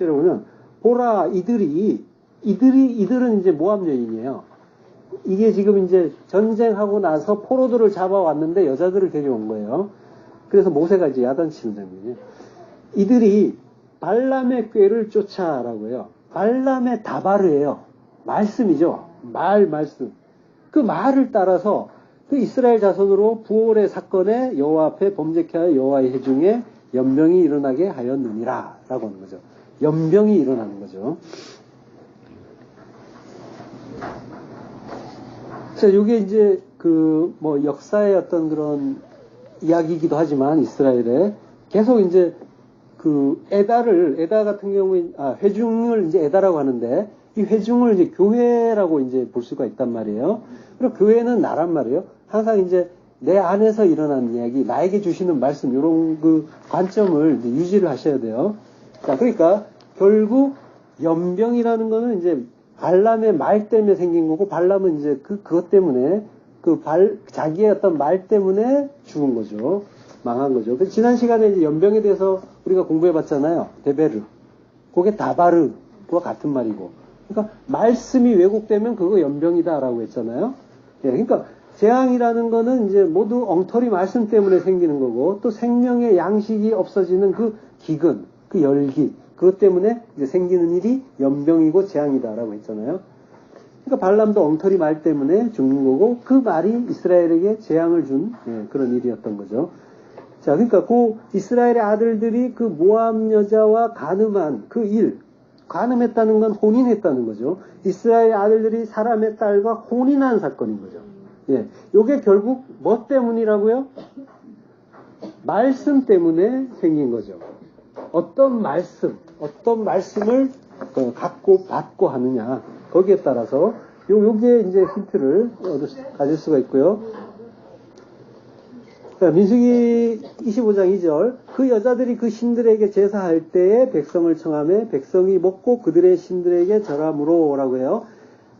보면 보라 이들은 이제 모압 여인이에요. 이게 지금 이제 전쟁하고 나서 포로들을 잡아왔는데 여자들을 데려온 거예요. 그래서 모세가 이제 야단치는 장면이에요. 이들이 발람의 꾀를 쫓아라고요. 발람의 다바르예요. 말씀이죠. 말씀. 그 말을 따라서 그 이스라엘 자손으로 부올의 사건에 여호와 앞에 범죄케 하여 여호와의 회중에 연병이 일어나게 하였느니라 라고 하는 거죠. 연병이 일어나는 거죠. 자, 요게 이제 뭐 역사의 어떤 그런 이야기이기도 하지만 이스라엘에 계속 이제 에다 같은 경우에 회중을 이제 에다라고 하는데 이 회중을 이제 교회라고 이제 볼 수가 있단 말이에요. 그리고 교회는 나란 말이에요. 항상 이제 내 안에서 일어난 이야기, 나에게 주시는 말씀, 이런 그 관점을 이제 유지를 하셔야 돼요. 자, 그러니까 결국 연병이라는 거는 이제 발람의 말 때문에 생긴 거고, 발람은 이제 그것 때문에 자기의 어떤 말 때문에 죽은 거죠. 망한 거죠. 그래서 지난 시간에 이제 연병에 대해서 우리가 공부해 봤잖아요. 데베르. 그게 다바르와 같은 말이고. 그러니까 말씀이 왜곡되면 그거 연병이다라고 했잖아요. 예, 그러니까 재앙이라는 거는 이제 모두 엉터리 말씀 때문에 생기는 거고, 또 생명의 양식이 없어지는 그 기근, 그 열기, 그것 때문에 이제 생기는 일이 연병이고 재앙이다라고 했잖아요. 그러니까 발람도 엉터리 말 때문에 죽는 거고, 그 말이 이스라엘에게 재앙을 준 그런 일이었던 거죠. 자, 그러니까 이스라엘의 아들들이 그 모압 여자와 간음한 그 일, 간음했다는 건 혼인했다는 거죠. 이스라엘 아들들이 사람의 딸과 혼인한 사건인 거죠. 예, 요게 결국 뭐 때문이라고요? 말씀 때문에 생긴 거죠. 어떤 말씀을 갖고 받고 하느냐, 거기에 따라서 요게 이제 힌트를 가질 수가 있고요. 자, 민수기 25장 2절. 그 여자들이 그 신들에게 제사할 때에 백성을 청하며 백성이 먹고 그들의 신들에게 절함으로 라고 해요.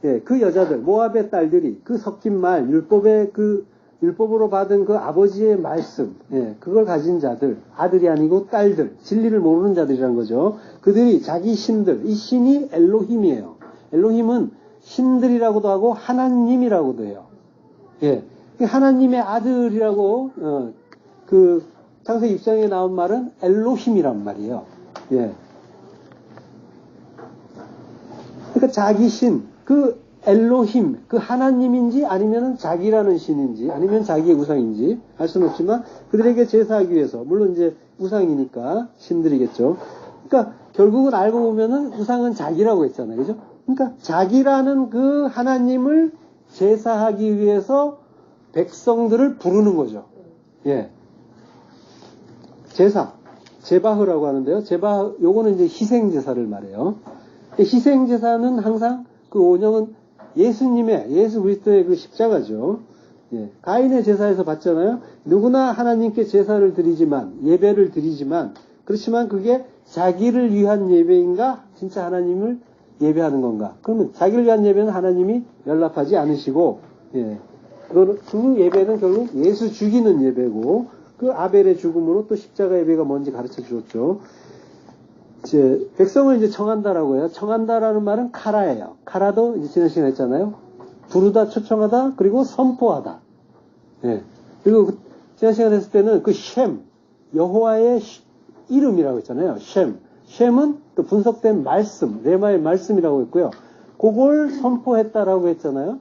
예, 그 여자들, 모압의 딸들이 그 섞인 말, 율법으로 받은 그 아버지의 말씀, 예, 그걸 가진 자들, 아들이 아니고 딸들, 진리를 모르는 자들이란 거죠. 그들이 자기 신들, 이 신이 엘로힘이에요. 엘로힘은 신들이라고도 하고 하나님이라고도 해요. 예. 하나님의 아들이라고, 창세기 6장에 나온 말은 엘로힘이란 말이에요. 예. 그러니까 자기 신, 그 엘로힘, 그 하나님인지 아니면 자기라는 신인지 아니면 자기의 우상인지 알 수는 없지만 그들에게 제사하기 위해서, 물론 이제 우상이니까 신들이겠죠. 그러니까 결국은 알고 보면은 우상은 자기라고 했잖아요. 그죠? 그러니까 자기라는 그 하나님을 제사하기 위해서 백성들을 부르는 거죠. 예. 제바흐라고 하는데요. 요거는 이제 희생제사를 말해요. 희생제사는 항상 그 원형은 예수 그리스도의 그 십자가죠. 예. 가인의 제사에서 봤잖아요. 누구나 하나님께 제사를 드리지만, 예배를 드리지만, 그렇지만 그게 자기를 위한 예배인가? 진짜 하나님을 예배하는 건가? 그러면 자기를 위한 예배는 하나님이 연락하지 않으시고, 예. 그 예배는 결국 예수 죽이는 예배고, 그 아벨의 죽음으로 또 십자가 예배가 뭔지 가르쳐 주었죠. 이제 백성을 이제 청한다라고 해요. 청한다라는 말은 카라예요. 카라도 이제 지난 시간에 했잖아요. 부르다, 초청하다, 그리고 선포하다. 예. 그리고 지난 시간에 했을 때는 그 쉔, 여호와의 이름이라고 했잖아요. 쉔은 또 분석된 말씀, 레마의 말씀이라고 했고요. 그걸 선포했다라고 했잖아요.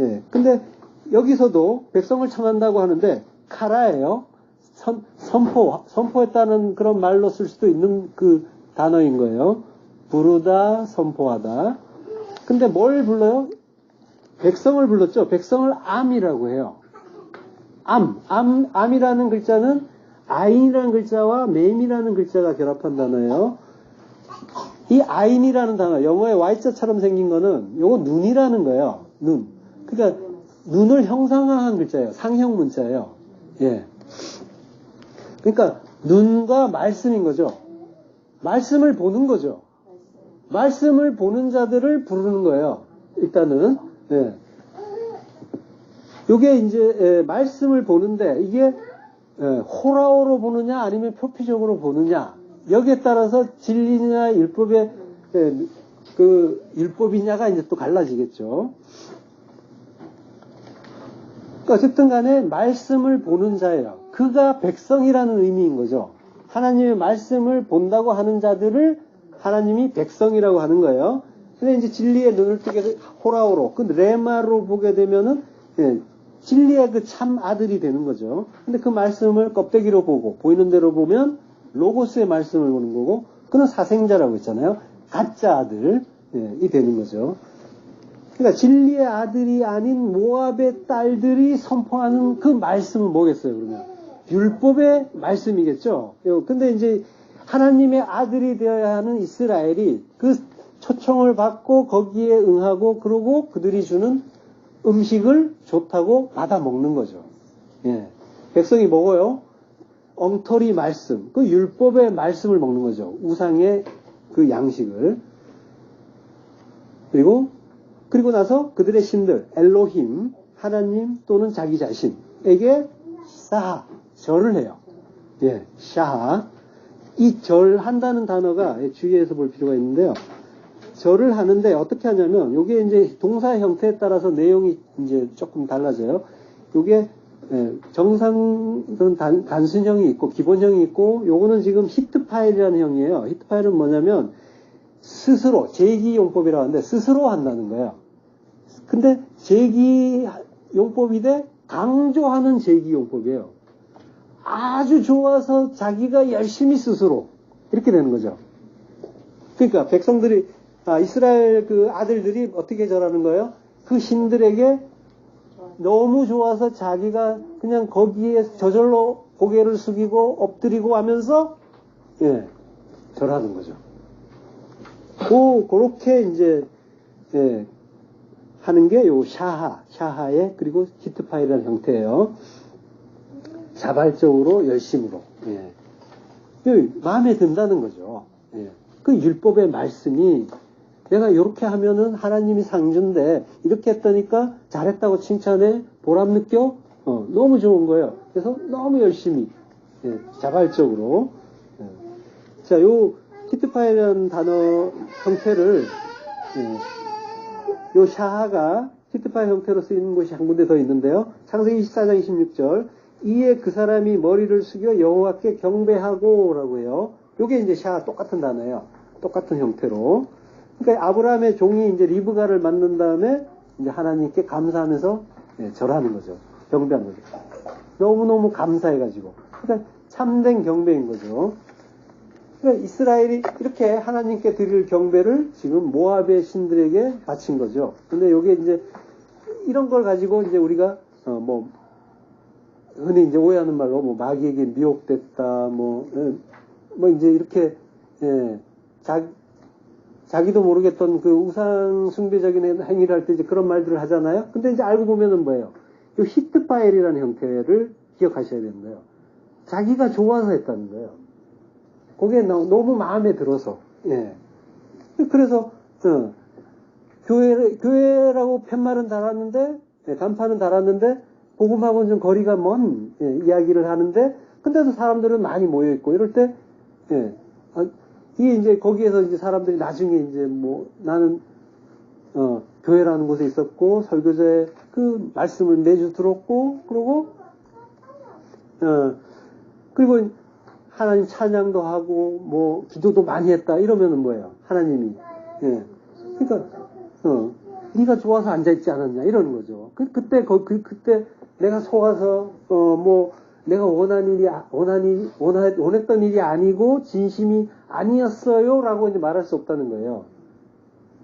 예. 근데 여기서도 백성을 청한다고 하는데 카라예요. 선포했다는 그런 말로 쓸 수도 있는 그 단어인 거예요. 부르다, 선포하다. 근데 뭘 불러요? 백성을 불렀죠. 백성을 암이라고 해요. 암이라는 글자는 아인이라는 글자와 맴이라는 글자가 결합한 단어예요. 이 아인이라는 단어, 영어의 Y자처럼 생긴 거는 요거 눈이라는 거예요. 눈. 그러니까 눈을 형상화한 글자예요. 상형 문자예요. 예. 그러니까 눈과 말씀인 거죠. 말씀을 보는 거죠. 말씀을 보는 자들을 부르는 거예요. 일단은. 예. 요게 이제 말씀을 보는데 이게 호라오로 보느냐 아니면 표피적으로 보느냐, 여기에 따라서 진리냐 율법의 그 율법이냐가 이제 또 갈라지겠죠. 어쨌든 간에 말씀을 보는 자예요. 그가 백성이라는 의미인 거죠. 하나님의 말씀을 본다고 하는 자들을 하나님이 백성이라고 하는 거예요. 근데 이제 진리의 눈을 뜨게 호라오로, 그 레마로 보게 되면은, 진리의 그 참 아들이 되는 거죠. 근데 그 말씀을 껍데기로 보고, 보이는 대로 보면, 로고스의 말씀을 보는 거고, 그는 사생자라고 했잖아요. 가짜 아들이 되는 거죠. 그러니까 진리의 아들이 아닌 모압의 딸들이 선포하는 그 말씀은 뭐겠어요, 그러면? 율법의 말씀이겠죠. 근데 이제 하나님의 아들이 되어야 하는 이스라엘이 그 초청을 받고 거기에 응하고 그러고 그들이 주는 음식을 좋다고 받아 먹는 거죠. 예. 백성이 먹어요. 엉터리 말씀, 그 율법의 말씀을 먹는 거죠. 우상의 그 양식을. 그리고 나서 그들의 신들, 엘로힘, 하나님 또는 자기 자신에게 사하, 절을 해요. 예, 샤하. 이 절한다는 단어가 주의해서 볼 필요가 있는데요. 절을 하는데 어떻게 하냐면, 요게 이제 동사 형태에 따라서 내용이 이제 조금 달라져요. 요게 정상 단순형이 있고 기본형이 있고, 요거는 지금 히트 파일이라는 형이에요. 히트 파일은 뭐냐면 스스로 제기용법이라고 하는데 스스로 한다는 거예요. 근데 제기용법인데 강조하는 제기용법이에요. 아주 좋아서 자기가 열심히 스스로 이렇게 되는 거죠. 그러니까 백성들이 이스라엘 그 아들들이 어떻게 절하는 거예요? 그 신들에게 너무 좋아서 자기가 그냥 거기에 저절로 고개를 숙이고 엎드리고 하면서 절하는 거죠. 그렇게 이제 하는 게 요 샤하의 그리고 히트파이라는 형태예요. 자발적으로 열심으로 마음에 든다는 거죠. 그 율법의 말씀이 내가 이렇게 하면은 하나님이 상준데 이렇게 했다니까 잘했다고 칭찬해 보람 느껴 너무 좋은 거예요. 그래서 너무 열심히 자발적으로 자, 요 히트파이라는 단어 형태를 요 샤하가 히트파이 형태로 쓰이는 곳이 한 군데 더 있는데요. 창세기 24장 26절 이에 그 사람이 머리를 숙여 여호와께 경배하고 라고 해요. 요게 이제 샤하 똑같은 단어예요. 똑같은 형태로. 그러니까 아브라함의 종이 이제 리브가를 만난 다음에 이제 하나님께 감사하면서 절하는 거죠. 경배하는 거죠. 너무너무 감사해가지고. 그러니까 참된 경배인 거죠. 그러니까 이스라엘이 이렇게 하나님께 드릴 경배를 지금 모압의 신들에게 바친 거죠. 근데 요게 이제 이런 걸 가지고 이제 우리가 흔히 이제 오해하는 말로 마귀에게 미혹됐다 이제 이렇게 자기도 모르겠던 그 우상 숭배적인 행위를 할 때 이제 그런 말들을 하잖아요. 근데 이제 알고 보면은 뭐예요? 이 히트파일이라는 형태를 기억하셔야 되는 거예요. 자기가 좋아서 했다는 거예요. 그게 너무 마음에 들어서. 그래서 교회라고 팻말은 달았는데 간판은 달았는데 복음하고는 좀 거리가 먼 이야기를 하는데 근데도 사람들은 많이 모여 있고 이럴 때 이게 이제 거기에서 이제 사람들이 나중에 이제 나는 교회라는 곳에 있었고 설교자의 그 말씀을 매주 들었고 그리고 하나님 찬양도 하고 기도도 많이 했다 이러면은 뭐예요? 하나님이 그러니까 네가 좋아서 앉아 있지 않았냐 이러는 거죠. 그때 내가 속아서 내가 원했던 일이 아니고 진심이 아니었어요라고 이제 말할 수 없다는 거예요.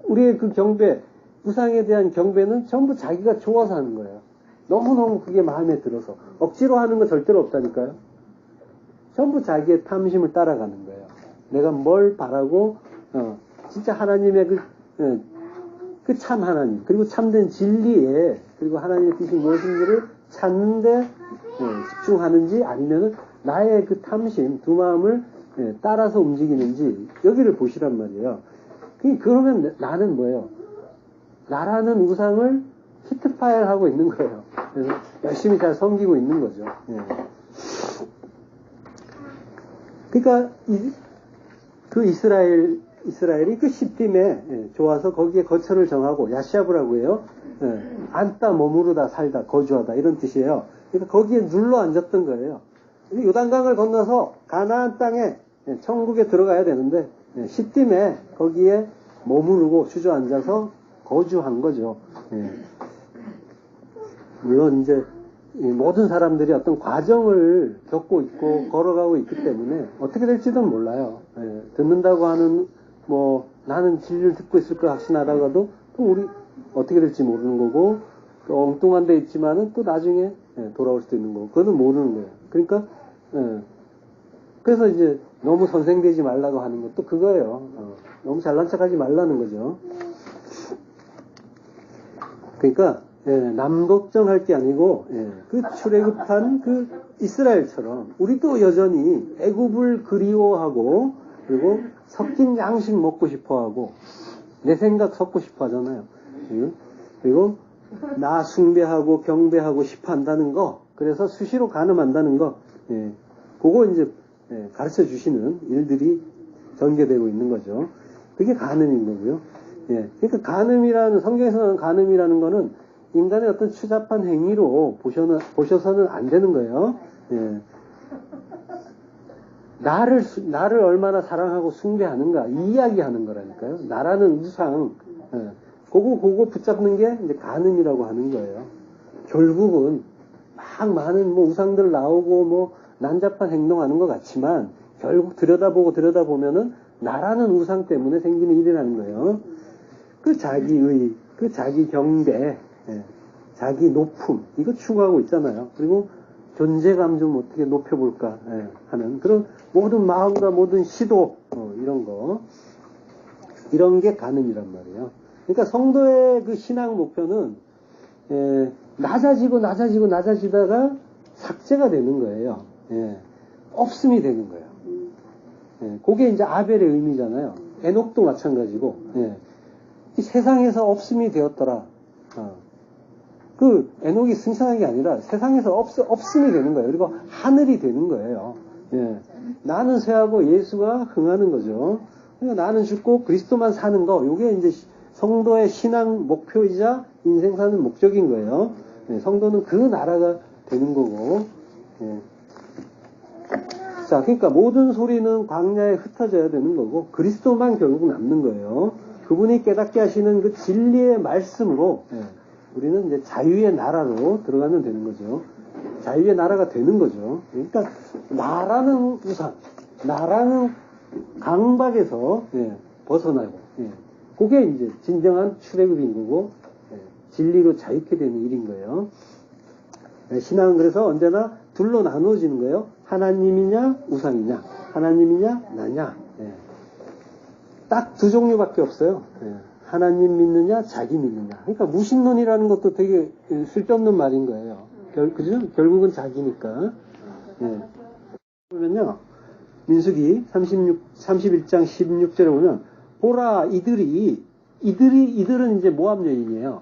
우리의 그 경배, 우상에 대한 경배는 전부 자기가 좋아서 하는 거예요. 너무너무 그게 마음에 들어서 억지로 하는 건 절대로 없다니까요. 전부 자기의 탐심을 따라가는 거예요. 내가 뭘 바라고 진짜 하나님의 그 참 하나님 그리고 참된 진리에 그리고 하나님의 뜻이 무엇인지를 찾는데 집중하는지 아니면은 나의 그 탐심 두 마음을 따라서 움직이는지 여기를 보시란 말이에요. 그러면 나는 뭐예요? 나라는 우상을 히트파일하고 있는 거예요. 그래서 열심히 잘 섬기고 있는 거죠. 그러니까 그 이스라엘이 그 시딤에 좋아서 거기에 거처를 정하고 야샤브라고 해요. 앉다 머무르다 살다 거주하다 이런 뜻이에요. 그러니까 거기에 눌러 앉았던 거예요. 요단강을 건너서 가나안 땅에 천국에 들어가야 되는데 시딤에 거기에 머무르고 주저앉아서 거주한 거죠. 물론 이제 모든 사람들이 어떤 과정을 겪고 있고 걸어가고 있기 때문에 어떻게 될지도 몰라요. 듣는다고 하는 뭐 나는 진리를 듣고 있을 것 확신하다가도 또 우리 어떻게 될지 모르는 거고 또 엉뚱한 데 있지만은 또 나중에 돌아올 수도 있는 거고 그거는 모르는 거예요. 그러니까 그래서 이제 너무 선생되지 말라고 하는 것도 그거예요. 너무 잘난 척하지 말라는 거죠. 그러니까 남 걱정할 게 아니고 그 출애굽한 그 이스라엘처럼 우리도 여전히 애굽을 그리워하고 그리고 섞인 양식 먹고 싶어하고 내 생각 섞고 싶어 하잖아요. 그리고 나 숭배하고 경배하고 싶어 한다는 거, 그래서 수시로 간음한다는 거, 그거 이제 가르쳐 주시는 일들이 전개되고 있는 거죠. 그게 간음인 거고요. 그러니까 간음이라는, 성경에서는 간음이라는 거는 인간의 어떤 추잡한 행위로 보셔서는 안 되는 거예요. 나를 얼마나 사랑하고 숭배하는가, 이 이야기 하는 거라니까요. 나라는 우상, 그거 붙잡는 게 이제 간음이라고 하는 거예요. 결국은 막 많은 뭐 우상들 나오고 뭐 난잡한 행동하는 것 같지만 결국 들여다보면은 나라는 우상 때문에 생기는 일이라는 거예요. 그 자기의, 그 자기 경배, 자기 높음, 이거 추구하고 있잖아요. 그리고 존재감 좀 어떻게 높여볼까 하는 그런 모든 마음과 모든 시도, 이런 게 간음이란 말이에요. 그러니까 성도의 그 신앙 목표는 낮아지다가 삭제가 되는 거예요. 없음이 되는 거예요. 그게 이제 아벨의 의미잖아요. 에녹도 마찬가지고, 이 세상에서 없음이 되었더라. 그 에녹이 승천한 게 아니라 세상에서 없음이 되는 거예요. 그리고 하늘이 되는 거예요. 나는 쇠하고 예수가 흥하는 거죠. 그러니까 나는 죽고 그리스도만 사는 거, 이게 이제 성도의 신앙 목표이자 인생 사는 목적인 거예요. 성도는 그 나라가 되는 거고. 자, 그러니까 모든 소리는 광야에 흩어져야 되는 거고 그리스도만 결국 남는 거예요. 그분이 깨닫게 하시는 그 진리의 말씀으로 우리는 이제 자유의 나라로 들어가면 되는 거죠. 자유의 나라가 되는 거죠. 그러니까 나라는 우상, 나라는 강박에서 벗어나고, 그게 이제 진정한 출애굽인 거고, 진리로 자유케 되는 일인 거예요. 신앙은 그래서 언제나 둘로 나누어지는 거예요. 하나님이냐 우상이냐, 하나님이냐 나냐. 딱 두 종류밖에 없어요. 하나님 믿느냐 자기 믿느냐. 그러니까 무신론이라는 것도 되게 쓸데없는 말인 거예요. 그죠? 결국은 자기니까. 보면요, 민수기 31장 16절에 보면, 보라, 이들은 이제 모압 여인이에요.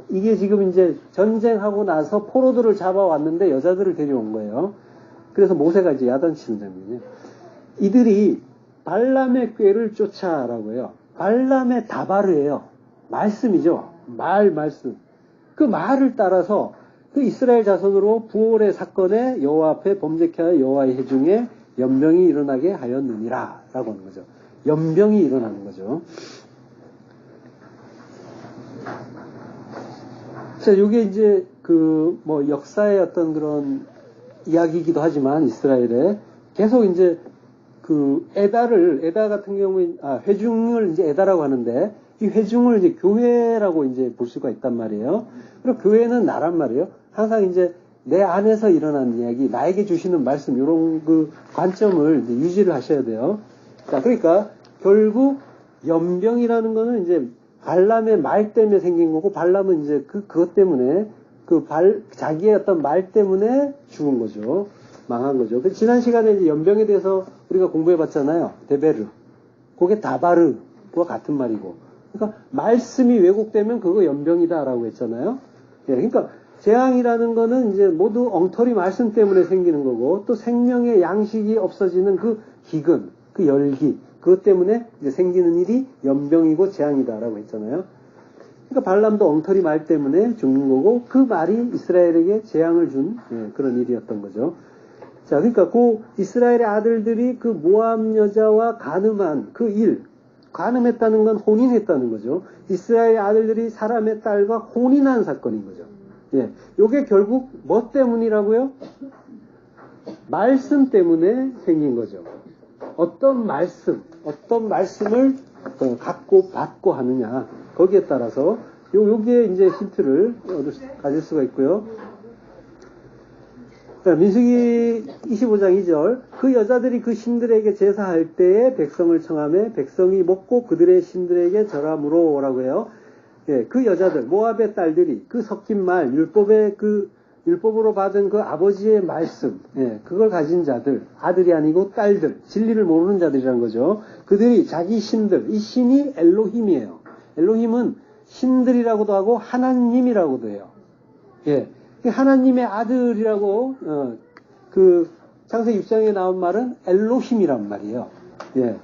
이게 지금 이제 전쟁하고 나서 포로들을 잡아왔는데 여자들을 데려온 거예요. 그래서 모세가 이제 야단치는 장면이에요. 이들이 발람의 꾀를 쫓아라고 해요. 발람의 다바르예요. 말씀이죠. 말씀. 그 말을 따라서 그 이스라엘 자손으로 부올의 사건에 여호와 앞에 범죄케 하여 여호와의 회중에 연병이 일어나게 하였느니라 라고 하는 거죠. 연병이 일어나는 거죠. 자, 요게 이제 뭐 역사의 어떤 그런 이야기이기도 하지만 이스라엘에 계속 이제 에다 같은 경우에, 회중을 이제 에다라고 하는데, 이 회중을 이제 교회라고 이제 볼 수가 있단 말이에요. 그리고 교회는 나란 말이에요. 항상 이제 내 안에서 일어난 이야기, 나에게 주시는 말씀, 이런 그 관점을 이제 유지를 하셔야 돼요. 자, 그러니까 결국 연병이라는 거는 이제 발람의 말 때문에 생긴 거고, 발람은 이제 그것 때문에, 자기의 어떤 말 때문에 죽은 거죠. 망한 거죠. 지난 시간에 이제 연병에 대해서 우리가 공부해 봤잖아요. 데베르. 그게 다바르와 같은 말이고. 그러니까 말씀이 왜곡되면 그거 연병이다라고 했잖아요. 그러니까 재앙이라는 거는 이제 모두 엉터리 말씀 때문에 생기는 거고, 또 생명의 양식이 없어지는 그 기근, 그 열기, 그것 때문에 이제 생기는 일이 연병이고 재앙이다라고 했잖아요. 그러니까 발람도 엉터리 말 때문에 죽는 거고 그 말이 이스라엘에게 재앙을 준 그런 일이었던 거죠. 자, 그러니까 그 이스라엘의 아들들이 그 모압 여자와 간음한 그 일, 간음했다는 건 혼인했다는 거죠. 이스라엘의 아들들이 사람의 딸과 혼인한 사건인 거죠. 예, 요게 결국 뭐 때문이라고요? 말씀 때문에 생긴 거죠. 어떤 말씀을 갖고 받고 하느냐. 거기에 따라서 요게 이제 힌트를 가질 수가 있고요. 자, 민수기 25장 2절. 그 여자들이 그 신들에게 제사할 때에 백성을 청하며 백성이 먹고 그들의 신들에게 절함으로 라고 해요. 예, 그 여자들, 모압의 딸들이 그 섞인 말, 율법으로 받은 그 아버지의 말씀, 예, 그걸 가진 자들, 아들이 아니고 딸들, 진리를 모르는 자들이란 거죠. 그들이 자기 신들, 이 신이 엘로힘이에요. 엘로힘은 신들이라고도 하고 하나님이라고도 해요. 예, 하나님의 아들이라고 그 창세기 6장에 나온 말은 엘로힘이란 말이에요. 예,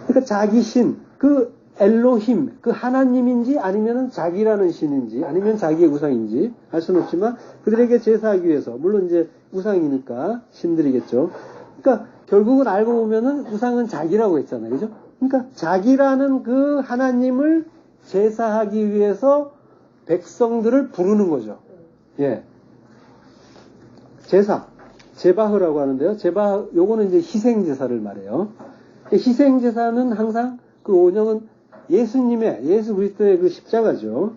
그러니까 자기 신, 그 엘로힘, 그 하나님인지 아니면 자기라는 신인지 아니면 자기의 우상인지 알 수는 없지만 그들에게 제사하기 위해서, 물론 이제 우상이니까 신들이겠죠. 그러니까 결국은 알고 보면은 우상은 자기라고 했잖아요. 그죠? 그러니까 자기라는 그 하나님을 제사하기 위해서 백성들을 부르는 거죠. 예. 제바흐라고 하는데요. 요거는 이제 희생제사를 말해요. 희생제사는 항상 그 원형은 예수 그리스도의 그 십자가죠.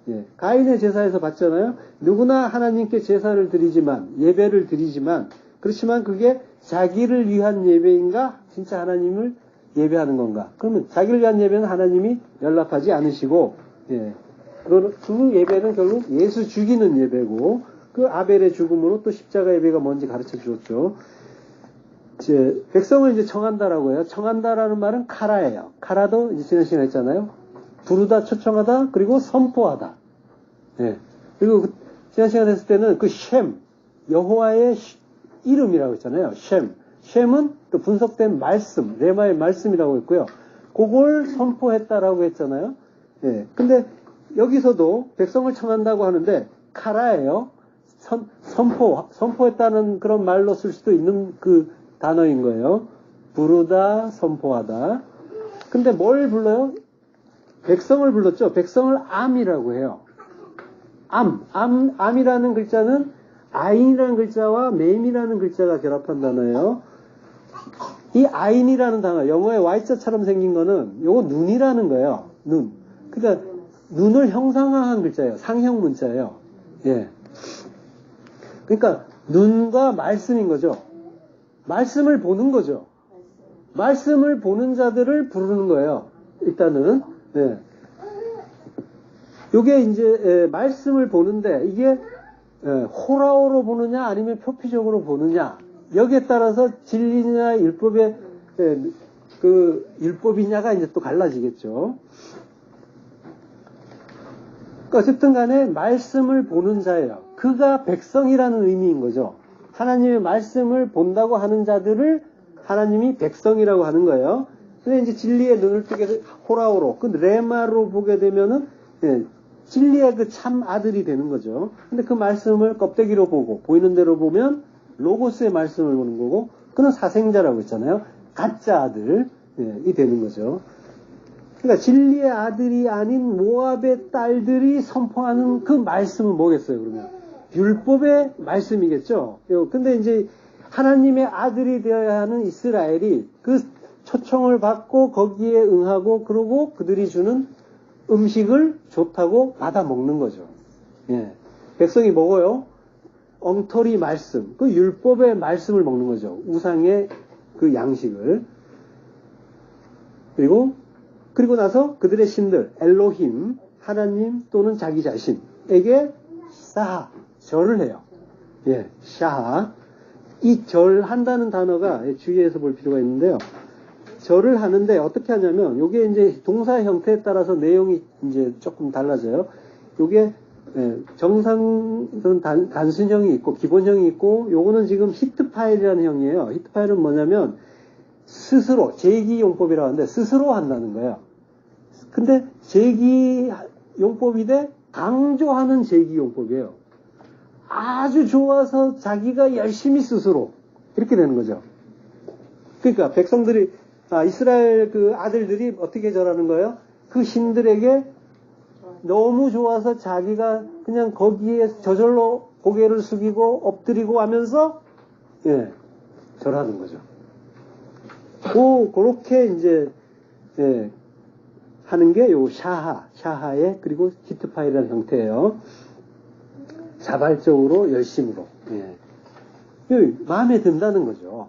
예. 가인의 제사에서 봤잖아요. 누구나 하나님께 제사를 드리지만, 예배를 드리지만, 그렇지만 그게 자기를 위한 예배인가? 진짜 하나님을 예배하는 건가? 그러면 자기를 위한 예배는 하나님이 연락하지 않으시고, 예. 그 예배는 결국 예수 죽이는 예배고, 그 아벨의 죽음으로 또 십자가 예배가 뭔지 가르쳐 주었죠. 이제 백성을 이제 청한다라고 해요. 청한다라는 말은 카라예요. 카라도 이제 지난 시간에 했잖아요. 부르다, 초청하다, 그리고 선포하다. 예. 그리고 지난 시간에 했을 때는 그 쉔, 여호와의 이름이라고 했잖아요. 쉔은 또 분석된 말씀, 레마의 말씀이라고 했고요. 그걸 선포했다라고 했잖아요. 예. 근데 여기서도 백성을 청한다고 하는데 카라예요. 선포했다는 그런 말로 쓸 수도 있는 그 단어인 거예요. 부르다, 선포하다. 근데 뭘 불러요? 백성을 불렀죠. 백성을 암이라고 해요. 암이라는 글자는 아인이라는 글자와 맴이라는 글자가 결합한 단어예요. 이 아인이라는 단어, 영어의 Y자처럼 생긴 거는 요거 눈이라는 거예요. 눈. 그러니까 눈을 형상화한 글자예요. 상형 문자예요. 예. 그러니까 눈과 말씀인 거죠. 말씀을 보는 거죠. 말씀을 보는 자들을 부르는 거예요. 일단은. 네. 요게 이제 말씀을 보는데 이게 호라오로 보느냐 아니면 표피적으로 보느냐, 여기에 따라서 진리냐 율법의 그 율법이냐가 이제 또 갈라지겠죠. 어쨌든 간에 말씀을 보는 자예요. 그가 백성이라는 의미인 거죠. 하나님의 말씀을 본다고 하는 자들을 하나님이 백성이라고 하는 거예요. 근데 이제 진리의 눈을 뜨게 호라오로, 그 레마로 보게 되면은 진리의 그 참 아들이 되는 거죠. 근데 그 말씀을 껍데기로 보고 보이는 대로 보면 로고스의 말씀을 보는 거고, 그는 사생자라고 했잖아요. 가짜 아들이 되는 거죠. 그러니까 진리의 아들이 아닌 모압의 딸들이 선포하는 그 말씀은 뭐겠어요, 그러면? 율법의 말씀이겠죠. 근데 이제 하나님의 아들이 되어야 하는 이스라엘이 그 초청을 받고 거기에 응하고 그러고 그들이 주는 음식을 좋다고 받아 먹는 거죠. 예. 백성이 먹어요. 엉터리 말씀, 그 율법의 말씀을 먹는 거죠. 우상의 그 양식을. 그리고 나서 그들의 신들, 엘로힘, 하나님 또는 자기 자신에게 절을 해요. 예, 이 절한다는 단어가 주의해서 볼 필요가 있는데요. 절을 하는데 어떻게 하냐면, 요게 이제 동사 형태에 따라서 내용이 이제 조금 달라져요. 요게 정상은 단순형이 있고 기본형이 있고 요거는 지금 히트 파일이라는 형이에요. 히트 파일은 뭐냐면 스스로 제기용법이라고 하는데 스스로 한다는 거예요. 근데 제기용법인데 강조하는 제기용법이에요. 아주 좋아서 자기가 열심히 스스로 이렇게 되는 거죠. 그러니까 백성들이 이스라엘 그 아들들이 어떻게 절하는 거예요? 그 신들에게 너무 좋아서 자기가 그냥 거기에 저절로 고개를 숙이고 엎드리고 하면서 절하는 거죠. 그렇게 이제 하는 게 요 샤하의 그리고 히트파이라는 형태예요. 자발적으로 열심으로 마음에 든다는 거죠.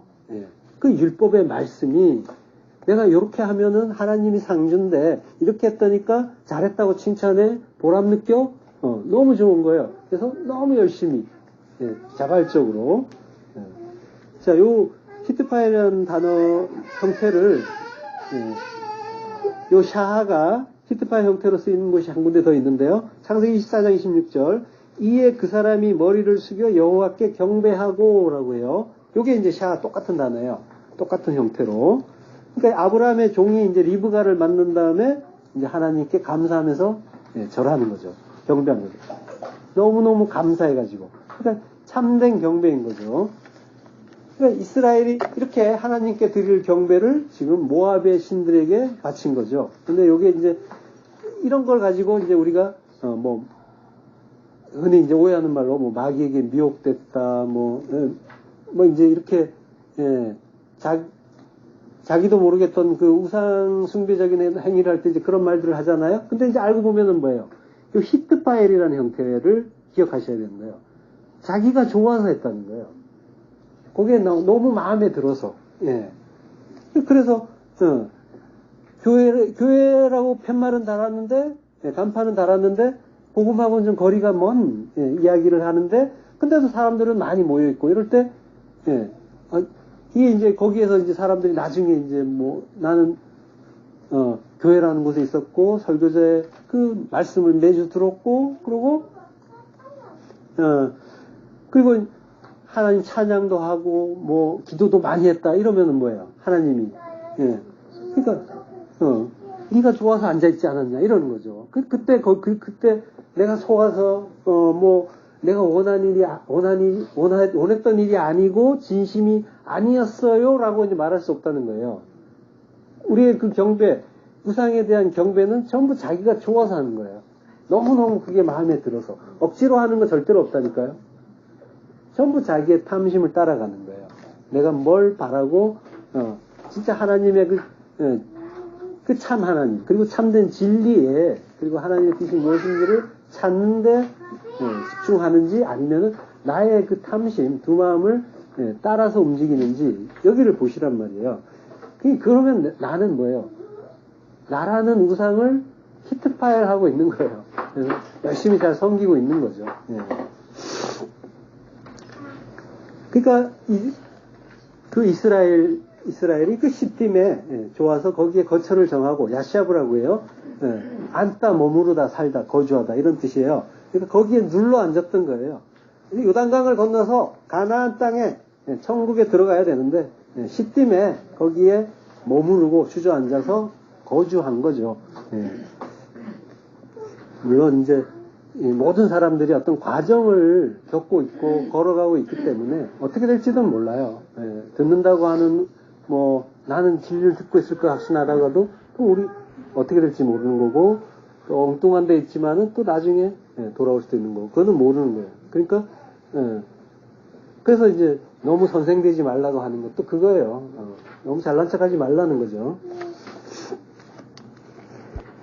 그 율법의 말씀이 내가 이렇게 하면은 하나님이 상 준대 이렇게 했다니까 잘했다고 칭찬해 보람 느껴 너무 좋은 거예요. 그래서 너무 열심히 자발적으로 자, 요 히트파이라는 단어 형태를 요 샤하가 히트파이 형태로 쓰이는 곳이 한 군데 더 있는데요. 창세기 24장 26절 이에 그 사람이 머리를 숙여 여호와께 경배하고 라고 해요. 요게 이제 샤하 똑같은 단어예요. 똑같은 형태로. 그러니까 아브라함의 종이 이제 리브가를 만난 다음에 이제 하나님께 감사하면서 절하는 거죠. 경배하는 거죠. 너무너무 감사해가지고. 그러니까 참된 경배인 거죠. 그러니까 이스라엘이 이렇게 하나님께 드릴 경배를 지금 모압의 신들에게 바친 거죠. 근데 요게 이제 이런 걸 가지고 이제 우리가 흔히 이제 오해하는 말로 마귀에게 미혹됐다 이제 이렇게 자기도 모르겠던 그 우상 숭배적인 행위를 할 때 이제 그런 말들을 하잖아요. 근데 이제 알고 보면은 뭐예요? 이 히트파일이라는 형태를 기억하셔야 되는 거예요. 자기가 좋아서 했다는 거예요. 그게 너무 마음에 들어서. 그래서 교회라고 팻말은 달았는데 간판은 달았는데 복음하고는 좀 거리가 먼 이야기를 하는데 근데도 사람들은 많이 모여 있고 이럴 때 이게 이제 거기에서 이제 사람들이 나중에 이제 나는 교회라는 곳에 있었고 설교자의 그 말씀을 매주 들었고 그리고 하나님 찬양도 하고 기도도 많이 했다 이러면은 뭐예요? 하나님이 그러니까 네가 좋아서 앉아 있지 않았냐 이러는 거죠. 그때 내가 속아서 내가 원했던 일이 아니고 진심이 아니었어요라고 이제 말할 수 없다는 거예요. 우리의 그 경배, 우상에 대한 경배는 전부 자기가 좋아서 하는 거예요. 너무너무 그게 마음에 들어서 억지로 하는 거 절대로 없다니까요. 전부 자기의 탐심을 따라가는 거예요. 내가 뭘 바라고 진짜 하나님의 그 참 하나님 그리고 참된 진리에 그리고 하나님의 뜻이 무엇인지를 찾는데 집중하는지 아니면은 나의 그 탐심 두 마음을 따라서 움직이는지 여기를 보시란 말이에요. 그러면 나는 뭐예요? 나라는 우상을 히트파일하고 있는 거예요. 그래서 열심히 잘 섬기고 있는 거죠. 그러니까 그 이스라엘이 그 시딤에 좋아서 거기에 거처를 정하고 야샤브라고 해요. 앉다 머무르다 살다 거주하다 이런 뜻이에요. 그러니까 거기에 눌러 앉았던 거예요. 요단강을 건너서 가나안 땅에 천국에 들어가야 되는데 시딤에 거기에 머무르고 주저앉아서 거주한 거죠. 물론 이제 모든 사람들이 어떤 과정을 겪고 있고 걸어가고 있기 때문에 어떻게 될지는 몰라요. 듣는다고 하는 나는 진리를 듣고 있을 것 확신하다가도 또 우리 어떻게 될지 모르는 거고 또 엉뚱한 데 있지만은 또 나중에 돌아올 수도 있는 거고 그거는 모르는 거예요. 그러니까 그래서 이제 너무 선생되지 말라고 하는 것도 그거예요. 너무 잘난 척하지 말라는 거죠.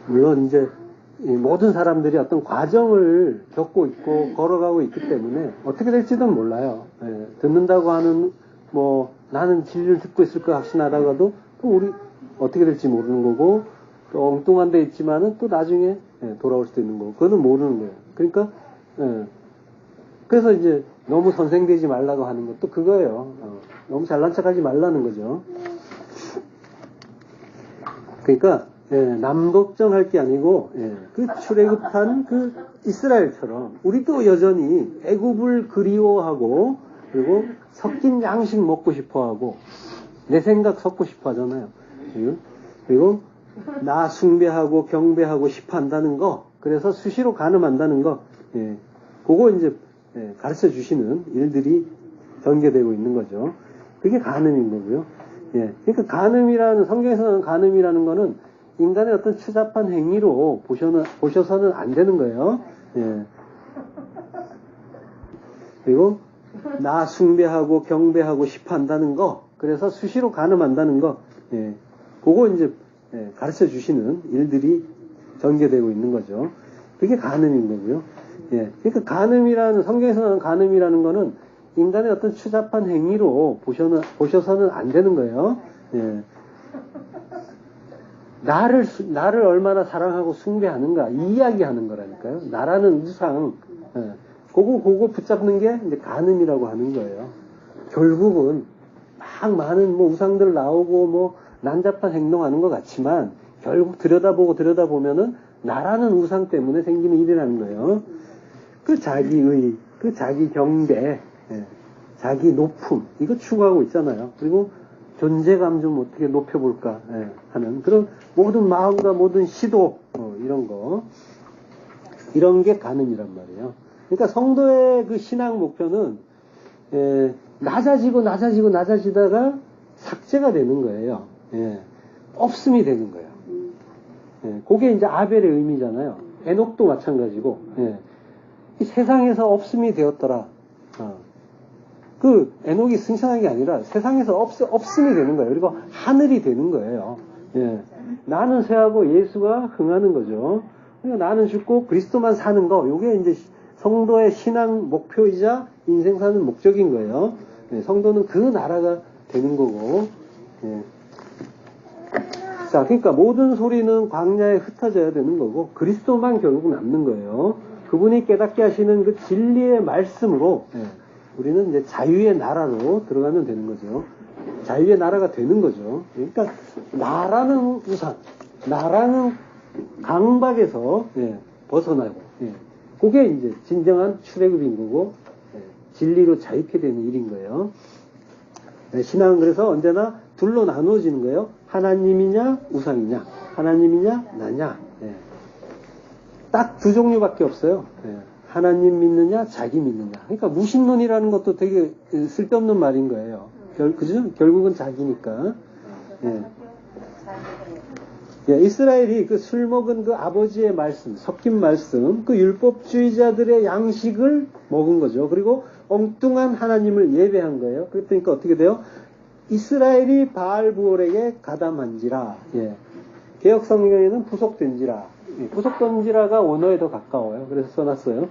물론 이제 모든 사람들이 어떤 과정을 겪고 있고 걸어가고 있기 때문에 어떻게 될지는 몰라요. 듣는다고 하는 나는 진리를 듣고 있을 것 확신하다가도 또 우리 어떻게 될지 모르는 거고 또 엉뚱한 데 있지만은 또 나중에 돌아올 수도 있는 거고 그거는 모르는 거예요. 그러니까 그래서 이제 너무 선생되지 말라고 하는 것도 그거예요. 너무 잘난 척하지 말라는 거죠. 그러니까 남독점할 게 아니고, 그 출애굽한 그 이스라엘처럼 우리도 여전히 애굽을 그리워하고, 그리고 섞인 양식 먹고 싶어 하고, 내 생각 섞고 싶어 하잖아요. 그리고 나 숭배하고 경배하고 싶어 한다는 거, 그래서 수시로 간음한다는 거, 그거 이제 가르쳐 주시는 일들이 전개되고 있는 거죠. 그게 간음인 거고요. 그러니까 간음이라는, 성경에서는 간음이라는 거는 인간의 어떤 추잡한 행위로 보셔서는 안 되는 거예요. 그리고 나 숭배하고 경배하고 싶어 한다는 거, 그래서 수시로 간음한다는 거, 그거 이제 가르쳐 주시는 일들이 전개되고 있는 거죠. 그게 간음인 거고요. 그러니까 간음이라는, 성경에서는 간음이라는 거는 인간의 어떤 추잡한 행위로 보셔서는 안 되는 거예요. 나를 얼마나 사랑하고 숭배하는가, 이 이야기 하는 거라니까요. 나라는 우상, 그거 붙잡는 게 이제 간음이라고 하는 거예요. 결국은 막 많은 뭐 우상들 나오고 뭐 난잡한 행동하는 것 같지만, 결국 들여다보면은 나라는 우상 때문에 생기는 일이라는 거예요. 그 자기의, 그 자기 경배, 자기 높음, 이거 추구하고 있잖아요. 그리고 존재감 좀 어떻게 높여볼까 하는 그런 모든 마음과 모든 시도, 이런 게 간음이란 말이에요. 그러니까 성도의 그 신앙 목표는 낮아지다가 삭제가 되는 거예요. 없음이 되는 거예요. 그게 이제 아벨의 의미잖아요. 에녹도 마찬가지고, 이 세상에서 없음이 되었더라. 그 에녹이 승천한 게 아니라 세상에서 없음이 되는 거예요. 그리고 하늘이 되는 거예요. 나는 쇠하고 예수가 흥하는 거죠. 그러니까 나는 죽고 그리스도만 사는 거, 요게 이제 성도의 신앙 목표이자 인생 사는 목적인 거예요. 성도는 그 나라가 되는 거고. 자, 그러니까 모든 소리는 광야에 흩어져야 되는 거고, 그리스도만 결국 남는 거예요. 그분이 깨닫게 하시는 그 진리의 말씀으로 우리는 이제 자유의 나라로 들어가면 되는 거죠. 자유의 나라가 되는 거죠. 그러니까 나라는 우상, 나라는 강박에서 벗어나고, 그게 이제 진정한 출애굽인 거고, 진리로 자유케 되는 일인 거예요. 신앙은 그래서 언제나 둘로 나누어지는 거예요. 하나님이냐 우상이냐, 하나님이냐 나냐. 딱 두 종류밖에 없어요. 하나님 믿느냐 자기 믿느냐. 그러니까 무신론이라는 것도 되게 쓸데없는 말인 거예요. 그죠? 결국은 자기니까. 이스라엘이 그 술 먹은 그 아버지의 말씀, 섞인 말씀, 그 율법주의자들의 양식을 먹은 거죠. 그리고 엉뚱한 하나님을 예배한 거예요. 그러니까 어떻게 돼요? 이스라엘이 바알부올에게 가담한지라. 개혁성경에는 부속된지라. 부속된지라가 원어에 더 가까워요. 그래서 써놨어요.